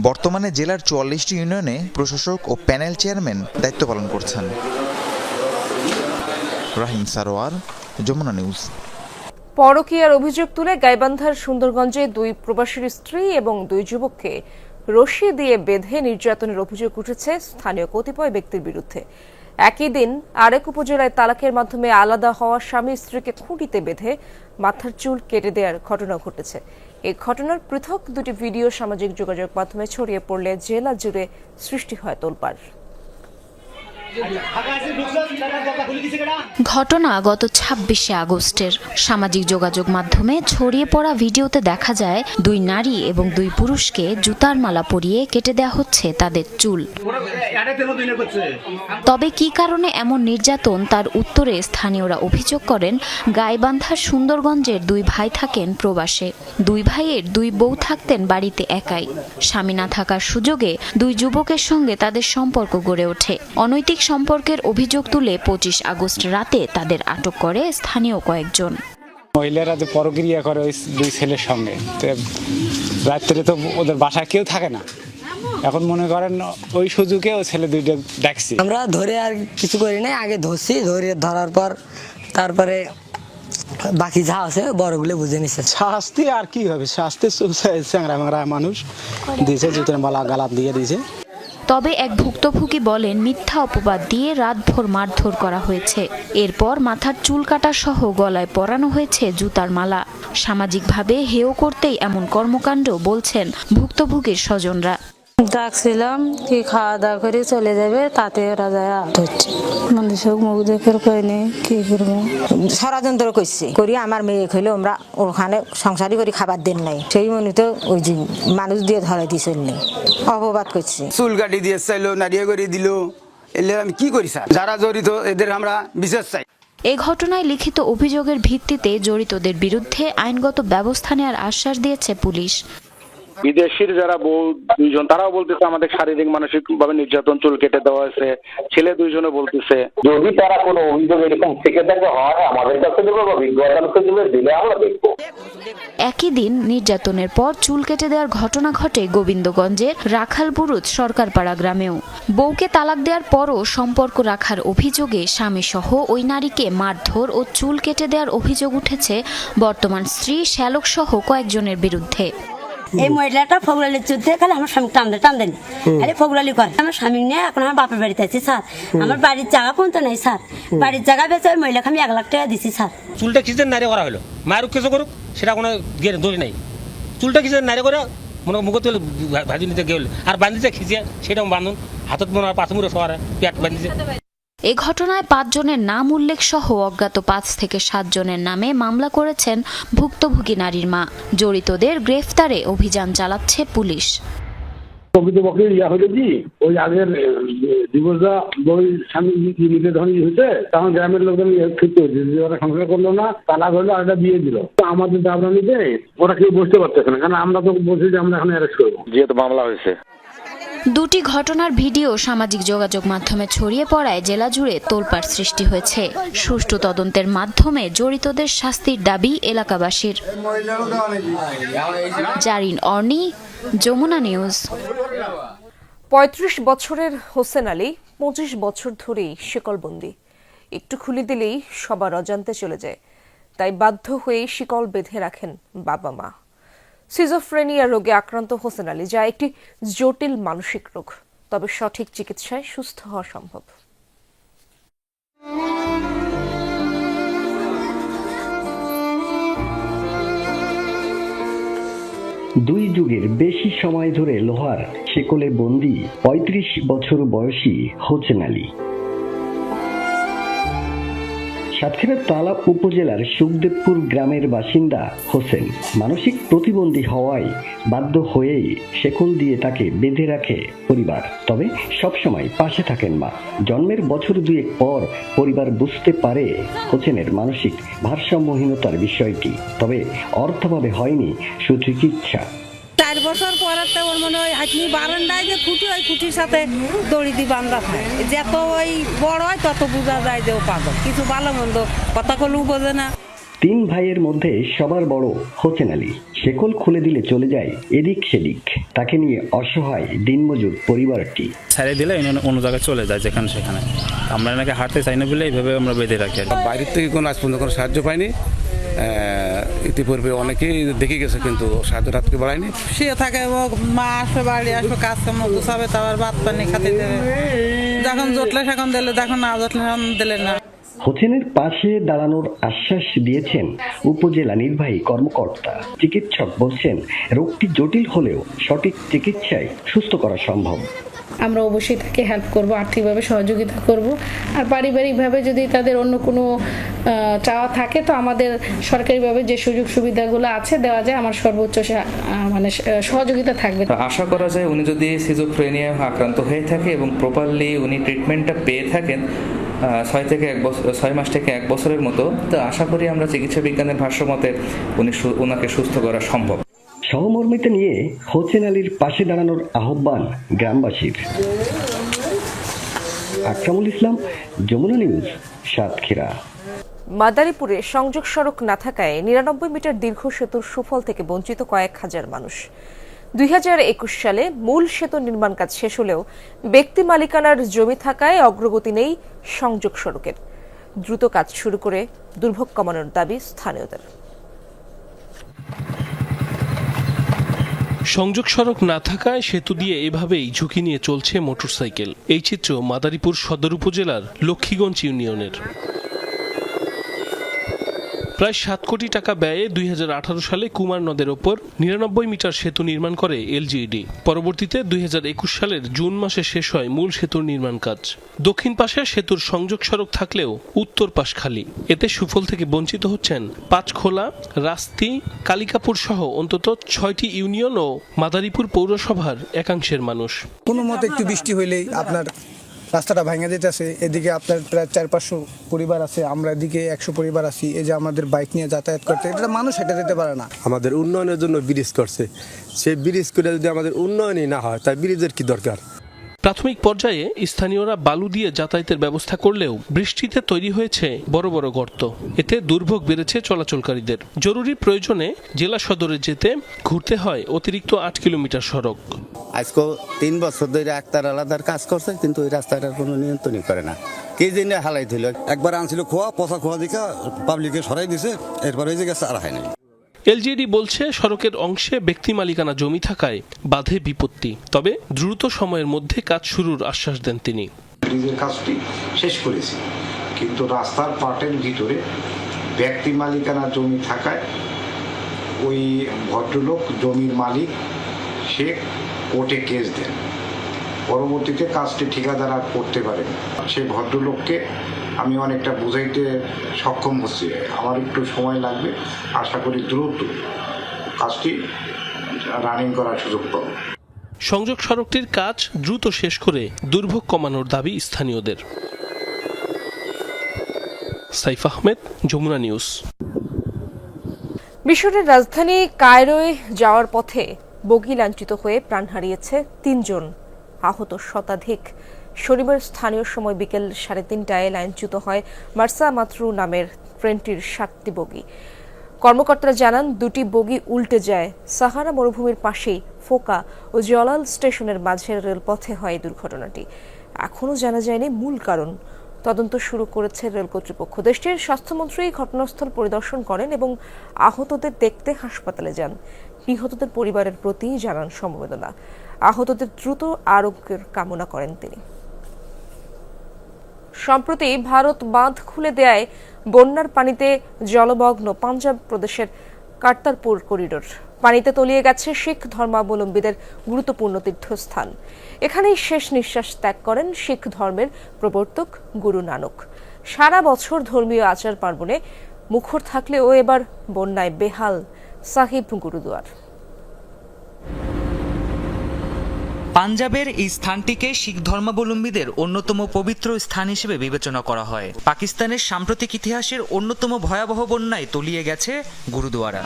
বর্তমানে জেলার ৪৪টি ইউনিয়নে প্রশাসক ও প্যানেল চেয়ারম্যান দায়িত্ব পালন করছেন। রাহিম সারোয়ার, যমুনা নিউজ। পরকীয়ার অভিযোগ তুলে গাইবান্ধার সুন্দরগঞ্জে ২ প্রবাসীর স্ত্রী এবং ২ যুবককে রশি দিয়ে বেঁধে নির্যাতনের অভিযোগ উঠেছে স্থানীয় কতিপয় ব্যক্তির বিরুদ্ধে। একই দিন আরেক উপজেলায় তালাকের মাধ্যমে আলাদা হওয়া স্বামী স্ত্রীকে খুঁটিতে বেঁধে মাথার চুল কেটে দেওয়ার ঘটনা ঘটেছে। এই ঘটনার পৃথক ২টি ভিডিও সামাজিক যোগাযোগ মাধ্যমে ছড়িয়ে পড়লে জেলা জুড়ে সৃষ্টি হয় তোলপাড়। ঘটনা গত ২৬শে আগস্টের। সামাজিক যোগাযোগ মাধ্যমে ছড়িয়ে পড়া ভিডিওতে দেখা যায় ২ নারী এবং ২ পুরুষকে জুতার মালা পরিয়ে কেটে দেওয়া হচ্ছে তাদের চুল। তবে কি কারণে এমন নির্যাতন তার উত্তরে স্থানীয়রা অভিযোগ করেন গাইবান্ধার সুন্দরগঞ্জের ২ ভাই থাকেন প্রবাসে। ২ ভাইয়ের ২ বউ থাকতেন বাড়িতে একাই। স্বামী না থাকার সুযোগে ২ যুবকের সঙ্গে তাদের সম্পর্ক গড়ে ওঠে। অনৈতিক সম্পর্কের অভিযোগ তুলে 25 আগস্ট রাতে তাদের আটক করে স্থানীয় কয়েকজন। মহিলারা যে পরক্রিয়া করে ওই দুই ছেলের সঙ্গে, রাত্রে তো ওদের বাসায় কেউ থাকে না। এখন মনে করেন ওই সুযোগে ওই ছেলে দুইটা ডাকছি। আমরা ধরে আর কিছু করি নাই, আগে ধরছি, ধরার পর তারপরে বাকি যা আছে বড়গুলো বুঝে নিছে। শাস্তি আর কি হবে, শাস্তি চ্যাংরা ম্যাংরা মানুষ দিয়েছে, জুতের মালা গালাত দিয়ে দিয়েছে। তবে এক ভুক্তভোগী বলেন মিথ্যা অপবাদ দিয়ে রাতভর মারধর করা হয়েছে। এরপর মাথার চুল কাটা সহ গলায় পরানো হয়েছে জুতার মালা। সামাজিকভাবে হেয় করতেই এমন কর্মকাণ্ড বলছেন ভুক্তভোগীর স্বজনরা। ডাকছিলাম কি খাওয়া দাওয়া করে চলে যাবে, তাতে ওরা যায় হচ্ছে মানুষ মুখ দেখে কয়নি কি করবো, ষড়যন্ত্র করছে করি আমার মেয়ে হইলো আমরা ওখানে সংসারই করি খাবার দেন নাই, সেই মনে তো ওই যে মানুষ দিয়ে ধরাই দিয়ে চলনি অপবাদ করছে। চুল কাটি দিয়ে চাইলো, নারিয়ে করে দিল, এলে আমি কি করি স্যার, যারা জড়িত এদের আমরা বিচার চাই। এ ঘটনায় লিখিত অভিযোগের ভিত্তিতে জড়িতদের বিরুদ্ধে আইনগত ব্যবস্থা নেওয়ার আশ্বাস দিয়েছে পুলিশ। বিদেশির যারা বউ দুইজন তারাও বলতেছে আমাদের শারীরিক মানসিক ভাবে নির্যাতন, চুল কেটে দেওয়া হয়েছে, ছেলে দুইজনে বলতেছে। যদি তারা কোনো অভিযোগ এরকম থেকে থাকে হয় আমাদের কাছে দেবে বা বিজ্ঞ আদালতে দেবে, দিলে আমরা দেখবো। একই দিন নির্যাতনের পর চুল কেটে দেওয়ার ঘটনা ঘটে গোবিন্দগঞ্জের রাখালপুরুত সরকারপাড়া গ্রামেও। বউকে তালাক দেওয়ার পরও সম্পর্ক রাখার অভিযোগে স্বামীসহ ওই নারীকে মারধর ও চুল কেটে দেওয়ার অভিযোগ উঠেছে বর্তমান স্ত্রী শ্যালক সহ কয়েকজনের বিরুদ্ধে। এই মহিলাটা ফগলালির যুদ্ধে খালি আমার স্বামী টান দেন খালি ফগলালি করে। আমার স্বামী নিয়ে এখন আমার বাপের বাড়িতে আছি স্যার, আমার বাড়ির জায়গা পর্যন্ত নেই স্যার, বাড়ির জায়গা বেঁচে ওই মহিলাকে আমি 1 লাখ টাকা দিছি স্যার। চুলটা কিসের নারী করা হলো, মায়ের কিছু করুক সেটা কোনো দোষ নেই, চুলটা কিসের নারী করে মনে মুখ তুলে ভাজি নিতে গেল আর বান্ধিছে খিচিয়ে সেটাও বাঁধুন, হাতত মনে হয় 5 মুড়ো সবার পেট বাঁধিছে। এ ঘটনায় 5 জনের নাম উল্লেখ সহ অজ্ঞাত 5 থেকে 7 জনের নামে মামলা করেছেন ভুক্তভোগী নারীর মা। জড়িতদের গ্রেফতারে অভিযান চালাচ্ছে পুলিশ। প্রকৃতপক্ষে ইয়া হলো কি ওই আগের ডিভোর্সা ওই স্বামী নিজে ধনী হয়েছে, তখন গ্রামের লোকজন ঠিক করেছে যে ওরা সংসার করলো না, তালাক হলো আর একটা বিয়ে দিল। তো আমাদের দাবরানিতে ওরা কেউ বসতে পারতেছে না, কারণ আমরা তো বলছি যে আমরা এখন অ্যারেস্ট করবো, যেহেতু মামলা হয়েছে। দুটি ঘটনার ভিডিও সামাজিক যোগাযোগ মাধ্যমে ছড়িয়ে পড়ায় জেলা জুড়ে তোলপাড় সৃষ্টি হয়েছে। সুষ্ঠু তদন্তের মাধ্যমে জড়িতদের শাস্তির দাবি এলাকাবাসীর। জারিন অর্নি, যমুনা নিউজ। 35 বছরের হোসেন আলী 25 বছর ধরেই শিকলবন্দি। একটু খুলে দিলেই সবার অজান্তে চলে যায়, তাই বাধ্য হয়ে শিকল বেঁধে রাখেন বাবা মা। সিজোফ্রেনিয়া রোগে আক্রান্ত হোসেন আলী, যা একটি জটিল মানসিক রোগ, তবে সঠিক চিকিৎসায় সুস্থ হওয়া সম্ভব। দুই যুগের বেশি সময় ধরে লোহার শেকলে বন্দী 35 বছর বয়সী হোসেন আলী। সাতক্ষীরার তালা উপজেলার সুখদেবপুর গ্রামের বাসিন্দা হোসেন মানসিক প্রতিবন্ধী হওয়ায় বাধ্য হয়েই শেকল দিয়ে তাকে বেঁধে রাখে পরিবার, তবে সবসময় পাশে থাকেন মা। জন্মের বছর 2 পর পরিবার বুঝতে পারে হোসেনের মানসিক ভারসাম্যহীনতার বিষয়টি, তবে অর্থভাবে হয়নি সুচিকিৎসা। 4 বছর পর একটা ওর মনে হয় হাঁটনি বারান্দায় যে খুঁটি, ওই খুঁটির সাথে দড়ি দিয়ে বান্ধা থাকে, যত ওই বড় হয় তত বোঝা যায় যে ও পাগল, কিছু ভালো মন্দ কথা কলেও বোঝে না। 3 ভাইয়ের মধ্যে সবার বড় হোসেন আলী। শেকল খুলে দিলে চলে যায় এদিক সেদিক, তাকে নিয়ে অসহায় দিনমজুর পরিবারটি। ছেড়ে দিলে অন্য জায়গায় চলে যায় যেখানে সেখানে, আমরা নাকি হাঁটতে চাই না বলে এইভাবে আমরা বেঁধে রাখি। বাইরের থেকে কোনো আজ পর্যন্ত কোনো সাহায্য পাইনি, ইতিপূর্বে অনেকেই দেখে গেছে কিন্তু সাহায্য রাত্রে বাড়ায়নি। সে থাকে মা আসবে বাড়ি আসবে কাজ কাম গুছাবে, তারপর ভাত পানি খাতে দেবে, যখন জটলে সেখন দিলে, যখন না জটলে সেখন দিলে না। হোসেনের পাশে দাঁড়ানোর আশ্বাস দিয়েছেন উপজেলা নির্বাহী কর্মকর্তা। চিকিৎসক বলছেন রোগটি জটিল হলেও সঠিক চিকিৎসায় সুস্থ করা সম্ভব। আমরা অবশ্যই তাকে হেল্প করব, আর্থিকভাবে সহযোগিতা করব, আর পারিবারিকভাবে যদি তাদের অন্য কোনো চাওয়া থাকে তো আমাদের সরকারিভাবে যে সুযোগ সুবিধাগুলো আছে দেওয়া যায়, আমার সর্বোচ্চ মানে সহযোগিতা থাকবে। আশা করা যায় উনি যদি সিজোফ্রেনিয়া আক্রান্ত হয়ে থাকে এবং প্রপারলি উনি ট্রিটমেন্টটা পেয়ে থাকেন 6 মাস থেকে 1 বছরের মতো, তো আশা করি আমরা চিকিৎসা বিজ্ঞানের ভাষ্যমতে ওনাকে সুস্থ করা সম্ভব। সহমর্মিতা নিয়ে হোসেন আলীর পাশে দাঁড়ানোর আহ্বান গ্রামবাসীর। আকরামুল ইসলাম, যমুনা নিউজ, সাতক্ষীরা। মাদারীপুরে সংযোগ সড়ক না থাকায় ৯৯ মিটার দীর্ঘ সেতুর সুফল থেকে বঞ্চিত কয়েক হাজার মানুষ। ২০২১ সালে মূল সেতু নির্মাণ কাজ শেষ হলেও ব্যক্তি মালিকানার জমি থাকায় অগ্রগতি নেই সংযোগ সড়কের। দ্রুত কাজ শুরু করে দুর্ভোগ কমানোর দাবি স্থানীয়দের। সংযোগ সড়ক না থাকায় সেতু দিয়ে এভাবেই ঝুঁকি নিয়ে চলছে মোটরসাইকেল। এই চিত্র মাদারীপুর সদর উপজেলার লক্ষ্মীগঞ্জ ইউনিয়নের। প্রায় ৭ কোটি টাকা ব্যয়ে ২০১৮ সালে কুমার নদের ওপর ৯৯ মিটার সেতু নির্মাণ করে এলজিইডি। পরবর্তীতে ২০২১ সালের জুন মাসে শেষ হয় মূল সেতুর নির্মাণ কাজ। দক্ষিণ পাশে সেতুর সংযোগ সড়ক থাকলেও উত্তর পাশ খালি। এতে সুফল থেকে বঞ্চিত হচ্ছেন পাঁচখোলা, রাস্তি, কালিকাপুর সহ অন্তত ৬টি ইউনিয়ন ও মাদারীপুর পৌরসভার একাংশের মানুষ। কোনো মতে একটু বৃষ্টি হইলেই আপনার রাস্তাটা ভাঙা যেতেছে। এদিকে আপনার প্রায় ৪-৫০০ পরিবার আছে, আমরা এদিকে ১০০ পরিবার আছি। এই যে আমাদের বাইক নিয়ে যাতায়াত করতে, এটা মানুষ হেঁটে যেতে পারে না। আমাদের উন্নয়নের জন্য ব্রিজ করছে, সেই ব্রিজ করে যদি আমাদের উন্নয়নই না হয় তাই ব্রিজের কি দরকার? প্রাথমিক পর্যায়ে স্থানীয়রা বালু দিয়ে যাতায়াতের ব্যবস্থা করলেও বৃষ্টিতে তৈরি হয়েছে বড় বড় গর্ত। এতে দুর্ভোগ বেড়েছে চলাচলকারীদের। জরুরি প্রয়োজনে জেলা সদরে যেতে ঘুরতে হয় অতিরিক্ত ৮ কিলোমিটার সড়ক। আজকে ৩ বছর ধরে একটার আলাদার কাজ করছে, কিন্তু ওই রাস্তাটার কোনো নিয়ন্ত্রণই করে না। কি দিনে হালাই দিল, একবার আনছিল খোয়া, পচা খোয়া দিকে পাবলিকে সরাই দিছে, এরপর এই জায়গায় আর হয় নাই। এলজিইডি বলছে সড়কের অংশে ব্যক্তি মালিকানা জমি থাকায় বাধে বিপত্তি, তবে দ্রুত সময়ের মধ্যে কাজ শুরুর আশ্বাস দেন তিনি। ব্রিজের কাজটি শেষ করেছি, কিন্তু রাস্তার পার্টের ভিতরে ব্যক্তি মালিকানা জমি থাকায় ওই ভদ্রলোক জমির মালিক সে কোর্টে কেস দেন। পরবর্তীতে কাজটি ঠিকাদাররা করতে পারেন। সেই ভদ্রলোককে আমি অনেকটা বুঝাইতে সক্ষম হচ্ছি। আমার একটু সময় লাগবে, আশা করি দ্রুত কাজটি রানিং করার সুযোগ পাবো। সংযোগ সড়কটির কাজ দ্রুত শেষ করে দুর্ভোগ কমানোর দাবি স্থানীয়দের। সাইফ আহমেদ, যমুনা নিউজ। মিশরের রাজধানী কায়রোয় যাওয়ার পথে বগি লাঞ্ছিত হয়ে প্রাণ হারিয়েছে ৩ জন, আহত শতাধিক। শনিবার স্থানীয় সময় বিকেল ৩:৩০টায় লাইনচ্যুত হয় মার্সা মাতরু নামের ট্রেনটির ৭টি বগি। কর্মকর্তারা জানান ২টি বগি উল্টে যায়। সাহারা মরুভূমির পাশেই ফোকা ও জলাল স্টেশনের মাঝের রেলপথে হয় দুর্ঘটনাটি। এখনও জানা যায়নি মূল কারণ। তদন্ত শুরু করেছে রেল কর্তৃপক্ষ। দেশটির স্বাস্থ্যমন্ত্রী ঘটনাস্থল পরিদর্শন করেন এবং আহতদের দেখতে হাসপাতালে যান। নিহতদের পরিবারের প্রতি জানান সমবেদনা। আহতদের দ্রুত আরোগ্যের কামনা করেন তিনি। সম্প্রতি ভারত বাঁধ খুলে দেয় বন্যার পানিতে জলমগ্ন পাঞ্জাব প্রদেশের কারতারপুর করিডোর। পানিতে তলিয়ে গেছে শিখ ধর্মাবলম্বীদের গুরুত্বপূর্ণ তীর্থস্থান। এখানেই শেষ নিঃশ্বাস ত্যাগ করেন শিখ ধর্মের প্রবর্তক গুরু নানক। সারা বছর ধর্মীয় আচার পার্বণে মুখর থাকলেও এবার বন্যায় বেহাল সাহিব গুরুদুয়ার। পাঞ্জাবের এই স্থানটিকে শিখ ধর্মাবলম্বীদের অন্যতম পবিত্র স্থান হিসেবে বিবেচনা করা হয়। পাকিস্তানের সাম্প্রতিক ইতিহাসের অন্যতম ভয়াবহ বন্যায় তলিয়ে গেছে গুরুদুয়ারা।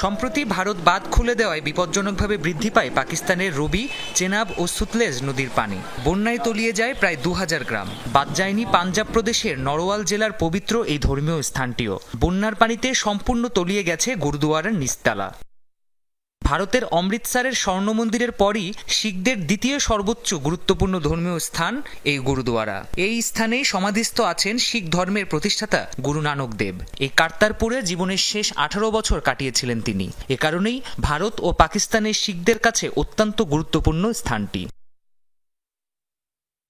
সম্প্রতি ভারত বাঁধ খুলে দেওয়ায় বিপজ্জনকভাবে বৃদ্ধি পায় পাকিস্তানের রবি, চেনাব ও সুতলেজ নদীর পানি। বন্যায় তলিয়ে যায় প্রায় ২০০০ গ্রাম। বাদ যায়নি পাঞ্জাব প্রদেশের নরওয়াল জেলার পবিত্র এই ধর্মীয় স্থানটিও। বন্যার পানিতে সম্পূর্ণ তলিয়ে গেছে গুরুদুয়ারার নিচতলা। ভারতের অমৃতসরের স্বর্ণ মন্দিরের পরই শিখদের দ্বিতীয় সর্বোচ্চ গুরুত্বপূর্ণ ধর্মীয় স্থান এই গুরুদুয়ারা। এই স্থানেই সমাধিস্থ আছেন শিখ ধর্মের প্রতিষ্ঠাতা গুরু নানক দেব। এই কারতারপুরে জীবনের শেষ ১৮ বছর কাটিয়েছিলেন তিনি। এ কারণেই ভারত ও পাকিস্তানের শিখদের কাছে অত্যন্ত গুরুত্বপূর্ণ স্থানটি।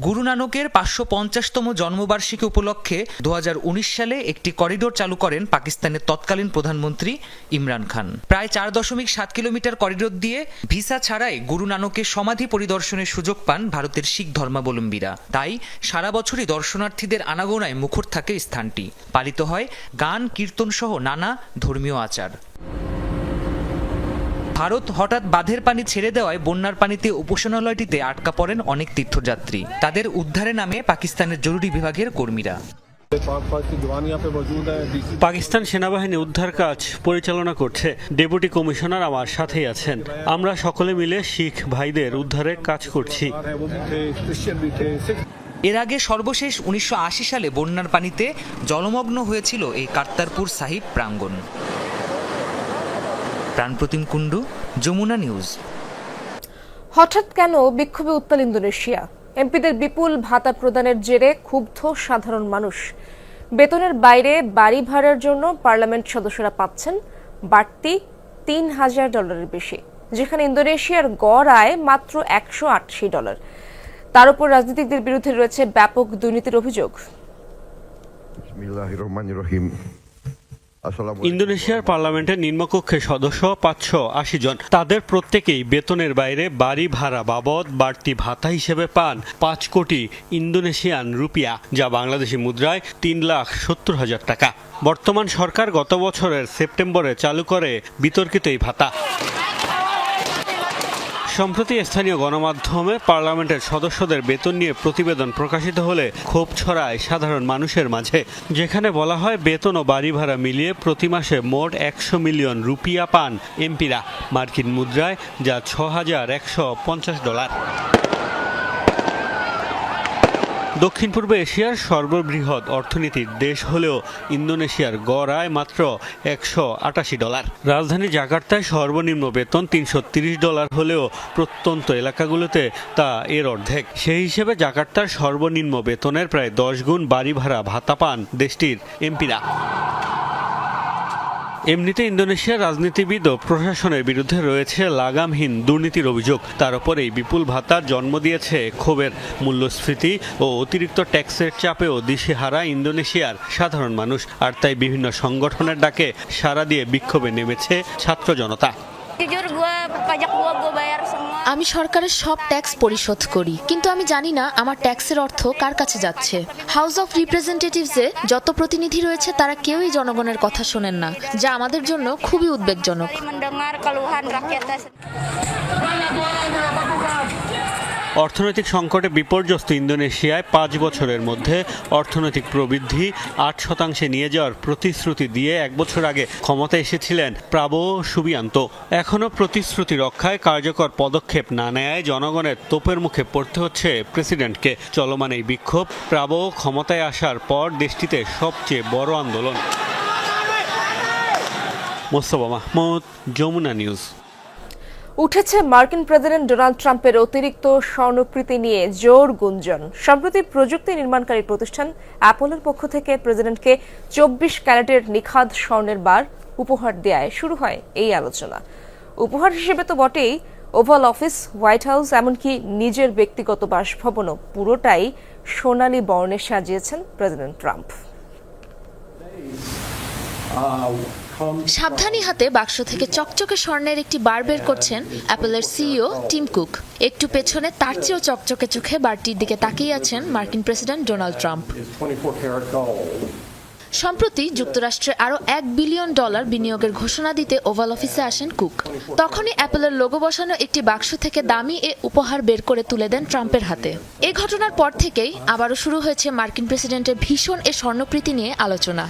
গুরু নানকের ৫৫০তম জন্মবার্ষিকী উপলক্ষে ২০১৯ সালে একটি করিডোর চালু করেন পাকিস্তানের তৎকালীন প্রধানমন্ত্রী ইমরান খান। প্রায় ৪.৭ কিলোমিটার করিডোর দিয়ে ভিসা ছাড়াই গুরু নানকের সমাধি পরিদর্শনের সুযোগ পান ভারতের শিখ ধর্মাবলম্বীরা। তাই সারা বছরই দর্শনার্থীদের আনাগোনায় মুখর থাকে স্থানটি। পালিত হয় গান, কীর্তন সহ নানা ধর্মীয় আচার। ভারত হঠাৎ বাঁধের পানি ছেড়ে দেওয়ায় বন্যার পানিতে উপাসনালয়টিতে আটকা পড়েন অনেক তীর্থযাত্রী। তাদের উদ্ধারে নামে পাকিস্তানের জরুরি বিভাগের কর্মীরা। পাকিস্তান সেনাবাহিনী উদ্ধার কাজ পরিচালনা করছে। ডেপুটি কমিশনার আমার সাথেই আছেন। আমরা সকলে মিলে শিখ ভাইদের উদ্ধারের কাজ করছি। এর আগে সর্বশেষ 1980 সালে বন্যার পানিতে জলমগ্ন হয়েছিল এই কার্তারপুর সাহিব প্রাঙ্গণ। প্রাণপ্রতিম কুণ্ডু, যমুনা নিউজ। হঠাৎ কেন বিক্ষোভে উত্তাল ইন্দোনেশিয়া? এমপিদের বিপুল ভাতা প্রদানের জেরে ক্ষুব্ধ সাধারণ মানুষ। বেতনের বাইরে বাড়ি ভাড়ার জন্য পার্লামেন্ট সদস্যরা পাচ্ছেন বাড়তি $3,000 বেশি, যেখানে ইন্দোনেশিয়ার গড় আয় মাত্র $180। তার উপর রাজনীতিকদের বিরুদ্ধে রয়েছে ব্যাপক দুর্নীতির অভিযোগ। ইন্দোনেশিয়ার পার্লামেন্টের নিম্নকক্ষের সদস্য 580 জন। তাদের প্রত্যেকেই বেতনের বাইরে বাড়ি ভাড়া বাবদ বাড়তি ভাতা হিসেবে পান 5 কোটি ইন্দোনেশিয়ান রুপিয়া, যা বাংলাদেশি মুদ্রায় 3,70,000 টাকা। বর্তমান সরকার গত বছরের সেপ্টেম্বরে চালু করে বিতর্কিত এই ভাতা। সম্প্রতি স্থানীয় গণমাধ্যমে পার্লামেন্টের সদস্যদের বেতন নিয়ে প্রতিবেদন প্রকাশিত হলে ক্ষোভ ছড়ায় সাধারণ মানুষের মাঝে, যেখানে বলা হয় বেতন ও বাড়ি ভাড়া মিলিয়ে প্রতি মাসে মোট 100 মিলিয়ন রুপিয়া পান এমপিরা, মার্কিন মুদ্রায় যা $6,150। দক্ষিণ পূর্ব এশিয়ার সর্ববৃহৎ অর্থনীতির দেশ হলেও ইন্দোনেশিয়ার গড় আয় মাত্র $188। রাজধানী জাকার্তায় সর্বনিম্ন বেতন $330 হলেও প্রত্যন্ত এলাকাগুলোতে তা এর অর্ধেক। সেই হিসেবে জাকার্তার সর্বনিম্ন বেতনের প্রায় 10 গুণ বাড়ি ভাড়া ভাতা পান দেশটির এমপিরা। এমনিতে ইন্দোনেশিয়ার রাজনীতিবিদ ও প্রশাসনের বিরুদ্ধে রয়েছে লাগামহীন দুর্নীতির অভিযোগ। তার উপর এই বিপুল ভাতার জন্ম দিয়েছে ক্ষোভের। মূল্যস্ফীতি ও অতিরিক্ত ট্যাক্সের চাপেও দিশেহারা ইন্দোনেশিয়ার সাধারণ মানুষ, আর তাই বিভিন্ন সংগঠনের ডাকে সাড়া দিয়ে বিক্ষোভে নেমেছে ছাত্র জনতা। আমি সরকারের সব ট্যাক্স পরিশোধ করি, কিন্তু আমি জানি না আমার ট্যাক্সের অর্থ কার কাছে যাচ্ছে। হাউস অফ রিপ্রেজেন্টেটিভসে যত প্রতিনিধি রয়েছে তারা কেউই জনগণের কথা শোনেন না, যা আমাদের জন্য খুবই উদ্বেগজনক। অর্থনৈতিক সংকটে বিপর্যস্ত ইন্দোনেশিয়ায় 5 বছরের মধ্যে অর্থনৈতিক প্রবৃদ্ধি 8% নিয়ে যাওয়ার প্রতিশ্রুতি দিয়ে 1 বছর আগে ক্ষমতায় এসেছিলেন প্রাবোও সুবিয়ান্তো। এখনও প্রতিশ্রুতি রক্ষায় কার্যকর পদক্ষেপ না নেয় জনগণের তোপের মুখে পড়তে হচ্ছে প্রেসিডেন্টকে। চলমান এই বিক্ষোভ প্রাবোও ক্ষমতায় আসার পর দেশটিতে সবচেয়ে বড় আন্দোলন। মোস্তফা মাহমুদ, যমুনা নিউজ। উঠেছে মার্কিন প্রেসিডেন্ট ডোনাল্ড ট্রাম্পের অতিরিক্ত স্বর্ণকৃতি নিয়ে জোর গুঞ্জন। সম্প্রতি প্রযুক্তি নির্মাণকারী প্রতিষ্ঠান অ্যাপলের পক্ষ থেকে প্রেসিডেন্টকে 24 ক্যারেটের নিখাদ স্বর্ণের বার উপহার দেওয়ায় শুরু হয় এই আলোচনা। উপহার হিসেবে তো বটেই, ওভাল অফিস, হোয়াইট হাউস, এমনকি নিজের ব্যক্তিগত বাসভবনও পুরোটাই সোনালী বর্ণে সাজিয়েছেন প্রেসিডেন্ট ট্রাম্প। সাবধানী হাতে বাক্স থেকে চকচকে স্বর্ণের একটি বার বের করছেন অ্যাপলের সিইও টিম কুক। একটু পেছনে তার চেয়েও চকচকে চোখে বারটির দিকে তাকিয়ে আছেন মার্কিন প্রেসিডেন্ট ডোনাল্ড ট্রাম্প। সম্প্রতি যুক্তরাষ্ট্রে আরও $1 বিলিয়ন বিনিয়োগের ঘোষণা দিতে ওভাল অফিসে আসেন কুক। তখনই অ্যাপলের লোগো বসানো একটি বাক্স থেকে দামি এ উপহার বের করে তুলে দেন ট্রাম্পের হাতে। এই ঘটনার পর থেকেই আবারও শুরু হয়েছে মার্কিন প্রেসিডেন্টের ভীষণ এ স্বর্ণপ্রীতি নিয়ে আলোচনা।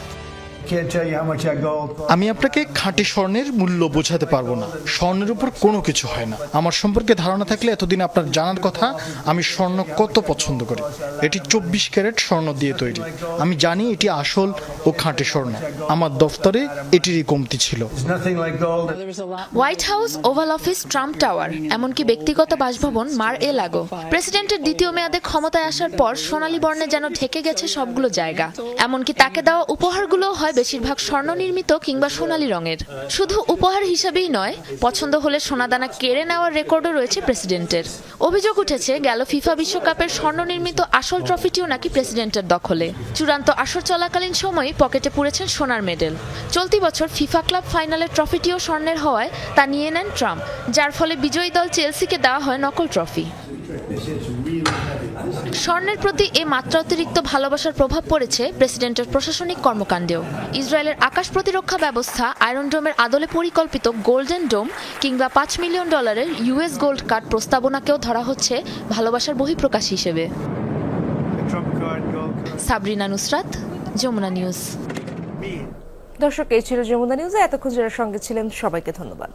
আমি আপনাকে খাঁটি স্বর্ণের মূল্য বোঝাতে পারবো না। স্বর্ণের উপর কোনো কিছু হয় না। আমার সম্পর্কে ধারণা থাকলে এতদিন আপনার জানার কথা আমি স্বর্ণ কত পছন্দ করি। এটি 24 ক্যারেট স্বর্ণ দিয়ে তৈরি। আমি জানি এটি আসল ও খাঁটি স্বর্ণ। আমার দফতরে এটিরই কমতি ছিল। White house, oval office, Trump tower, এমনকি ব্যক্তিগত বাসভবন মার এ লাগো। প্রেসিডেন্টের দ্বিতীয় মেয়াদে ক্ষমতায় আসার পর সোনালী বর্ণে যেন ঢেকে গেছে সবগুলো জায়গা। এমনকি তাকে দেওয়া উপহারগুলো হয় বেশিরভাগ স্বর্ণ নির্মিত কিংবা সোনালী রঙের। শুধু উপহার হিসেবেই নয়, পছন্দ হলে সোনাদানা কেড়ে নেওয়ার রেকর্ডও রয়েছে প্রেসিডেন্টের। অভিযোগ উঠেছে গেল ফিফা বিশ্বকাপের স্বর্ণ নির্মিত আসল ট্রফিটিও নাকি প্রেসিডেন্টের দখলে। চূড়ান্ত আসর চলাকালীন সময় পকেটে পুরেছেন সোনার মেডেল। চলতি বছর ফিফা ক্লাব ফাইনালের ট্রফিটিও স্বর্ণের হওয়ায় তা নিয়ে নেন ট্রাম্প, যার ফলে বিজয়ী দল চেলসিকে দেওয়া হয় নকল ট্রফি। স্বর্ণের প্রতি এ মাত্রা অতিরিক্ত ভালোবাসার প্রভাব পড়েছে প্রেসিডেন্টের প্রশাসনিক কর্মকাণ্ডেও। ইসরায়েলের আকাশ প্রতিরক্ষা ব্যবস্থা আয়রন ডোমের আদলে পরিকল্পিত গোল্ডেন ডোম কিংবা $5 মিলিয়ন US গোল্ড কার্ড প্রস্তাবনাকেও ধরা হচ্ছে ভালোবাসার বহিঃপ্রকাশ হিসেবে। সাবরিনা নুসরাত, যমুনা নিউজ। দর্শক, এই ছিল যমুনা নিউজে এতক্ষণ যারা সঙ্গে ছিলেন সবাইকে ধন্যবাদ।